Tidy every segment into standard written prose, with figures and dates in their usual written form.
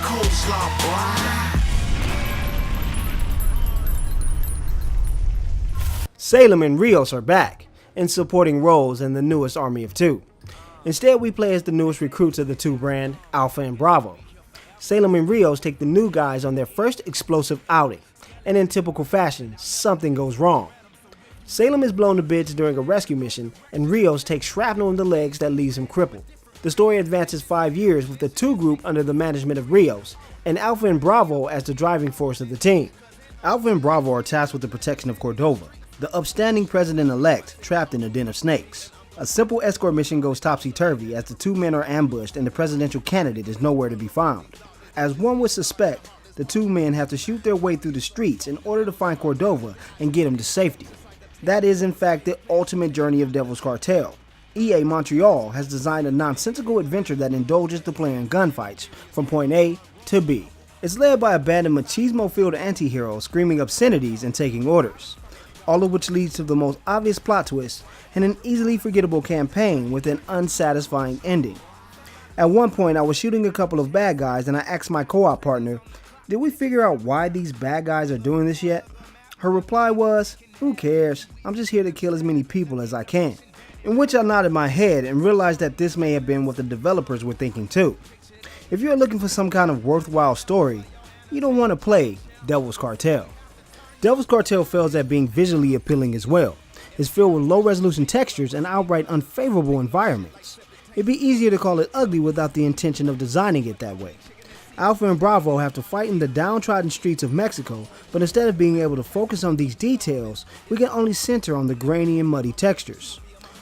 coleslaw, boy. Salem and Rios are back, in supporting roles in the newest Army of Two. Instead, we play as the newest recruits of the Two brand, Alpha and Bravo. Salem and Rios take the new guys on their first explosive outing, and in typical fashion, something goes wrong. Salem is blown to bits during a rescue mission, and Rios takes shrapnel in the legs that leaves him crippled. The story advances 5 years with the Two group under the management of Rios, and Alpha and Bravo as the driving force of the team. Alpha and Bravo are tasked with the protection of Cordova, the upstanding president-elect trapped in a den of snakes. A simple escort mission goes topsy-turvy as the two men are ambushed and the presidential candidate is nowhere to be found. As one would suspect, the two men have to shoot their way through the streets in order to find Cordova and get him to safety. That is in fact the ultimate journey of Devil's Cartel. EA Montreal has designed a nonsensical adventure that indulges the player in gunfights from point A to B. It's led by a band of machismo-filled anti-heroes screaming obscenities and taking orders, all of which leads to the most obvious plot twist and an easily forgettable campaign with an unsatisfying ending. At one point I was shooting a couple of bad guys and I asked my co-op partner, did we figure out why these bad guys are doing this yet? Her reply was, who cares, I'm just here to kill as many people as I can. In which I nodded my head and realized that this may have been what the developers were thinking too. If you're looking for some kind of worthwhile story, you don't want to play Devil's Cartel. Devil's Cartel fails at being visually appealing as well. It's filled with low resolution textures and outright unfavorable environments. It'd be easier to call it ugly without the intention of designing it that way. Alpha and Bravo have to fight in the downtrodden streets of Mexico, but instead of being able to focus on these details, we can only center on the grainy and muddy textures.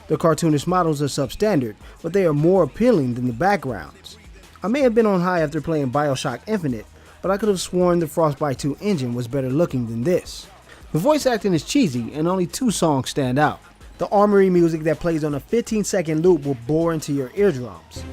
The cartoonish models are substandard, but they are more appealing than the backgrounds. I may have been on high after playing BioShock Infinite, but I could have sworn the Frostbite 2 engine was better looking than this. The voice acting is cheesy and only 2 songs stand out. The armory music that plays on a 15-second loop will bore into your eardrums.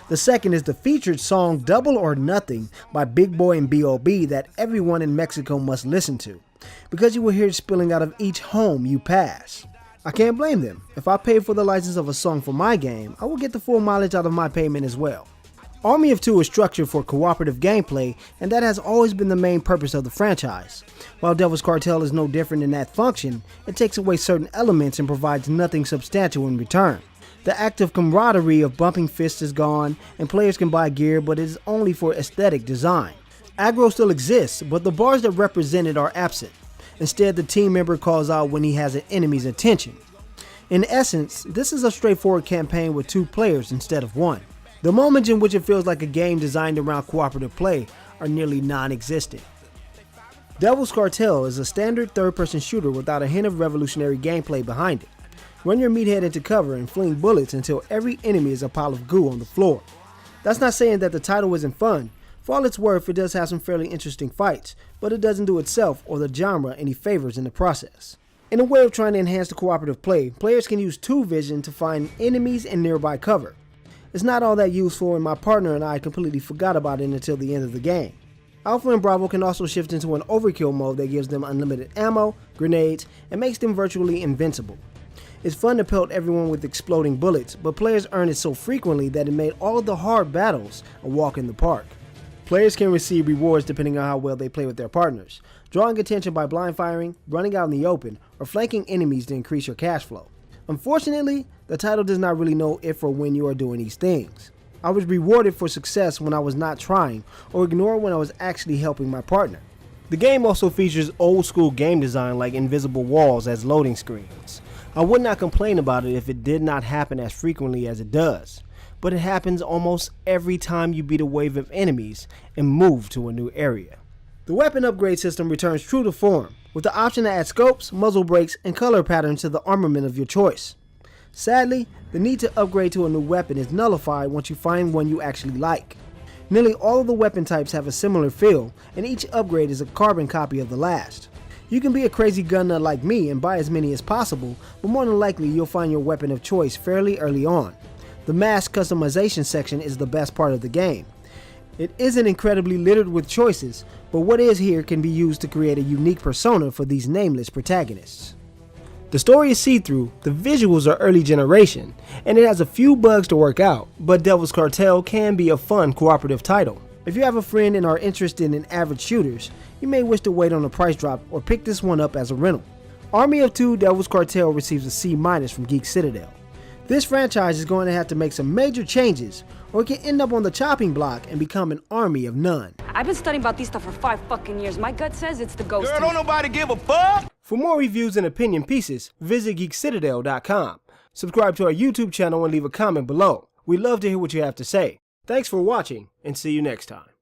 The second is the featured song Double or Nothing by Big Boy and B.O.B. that everyone in Mexico must listen to, because you will hear it spilling out of each home you pass. I can't blame them. If I pay for the license of a song for my game, I will get the full mileage out of my payment as well. Army of Two is structured for cooperative gameplay, and that has always been the main purpose of the franchise. While Devil's Cartel is no different in that function, it takes away certain elements and provides nothing substantial in return. The act of camaraderie of bumping fists is gone, and players can buy gear, but it is only for aesthetic design. Aggro still exists, but the bars that represent it are absent. Instead, the team member calls out when he has an enemy's attention. In essence, this is a straightforward campaign with 2 players instead of 1. The moments in which it feels like a game designed around cooperative play are nearly non-existent. Devil's Cartel is a standard third-person shooter without a hint of revolutionary gameplay behind it. Run your meathead into cover and fling bullets until every enemy is a pile of goo on the floor. That's not saying that the title isn't fun. For all it's worth, it does have some fairly interesting fights, but it doesn't do itself or the genre any favors in the process. In a way of trying to enhance the cooperative play, players can use 2 vision to find enemies and nearby cover. It's not all that useful, and my partner and I completely forgot about it until the end of the game. Alpha and Bravo can also shift into an overkill mode that gives them unlimited ammo, grenades, and makes them virtually invincible. It's fun to pelt everyone with exploding bullets, but players earn it so frequently that it made all of the hard battles a walk in the park. Players can receive rewards depending on how well they play with their partners, drawing attention by blind firing, running out in the open, or flanking enemies to increase your cash flow. Unfortunately, the title does not really know if or when you are doing these things. I was rewarded for success when I was not trying, or ignored when I was actually helping my partner. The game also features old school game design like invisible walls as loading screens. I would not complain about it if it did not happen as frequently as it does, but it happens almost every time you beat a wave of enemies and move to a new area. The weapon upgrade system returns true to form, with the option to add scopes, muzzle brakes, and color patterns to the armament of your choice. Sadly, the need to upgrade to a new weapon is nullified once you find one you actually like. Nearly all of the weapon types have a similar feel, and each upgrade is a carbon copy of the last. You can be a crazy gun nut like me and buy as many as possible, but more than likely you'll find your weapon of choice fairly early on. The mass customization section is the best part of the game. It isn't incredibly littered with choices, but what is here can be used to create a unique persona for these nameless protagonists. The story is see-through, the visuals are early generation, and it has a few bugs to work out, but Devil's Cartel can be a fun cooperative title. If you have a friend and are interested in average shooters, you may wish to wait on a price drop or pick this one up as a rental. Army of Two Devil's Cartel receives a C- from Geek Citadel. This franchise is going to have to make some major changes, or it can end up on the chopping block and become an army of none. I've been studying Bautista for 5 fucking years. My gut says it's the ghost. Girl, don't nobody give a fuck. For more reviews and opinion pieces, visit geekcitadel.com. Subscribe to our YouTube channel and leave a comment below. We'd love to hear what you have to say. Thanks for watching, and see you next time.